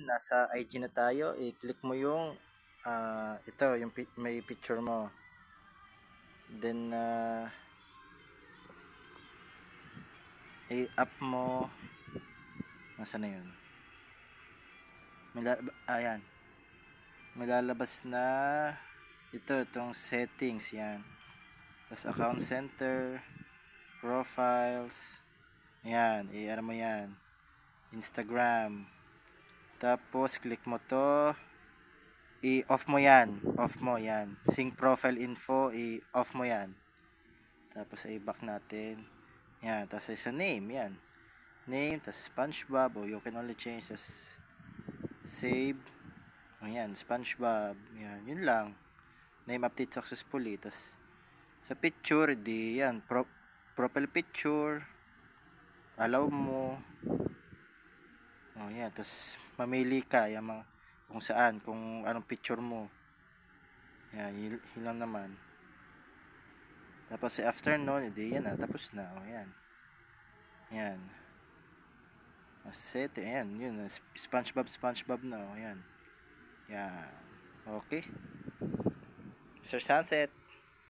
nasa IG na tayo, i-click mo yung ito, yung may picture mo. Then i-up mo. Nasaan na yun? Ayan. May lalabas na itong settings, yan. Tapos account center, profiles. Ayan, i-ano mo yan. Instagram. Tapos click mo to. I-off mo yan. Off mo yan. Sync profile info, i-off mo yan. Tapos i-back natin. Yan, tapos sa name, yan. Name, tapos SpongeBob, o you can only change as save. Ayan, SpongeBob. Yan, yun lang. Name update successfully. Tapos sa picture, di yan, profile picture. Allow mo. O yan, tapos mamili ka yung mga, kung saan, kung anong picture mo. Yan, yun lang naman. Tapos after nun, edi yan na, tapos na. O yan. Yan. Set, ayan, yun. SpongeBob na. O yan. Yan. Okay. Sir Sunset.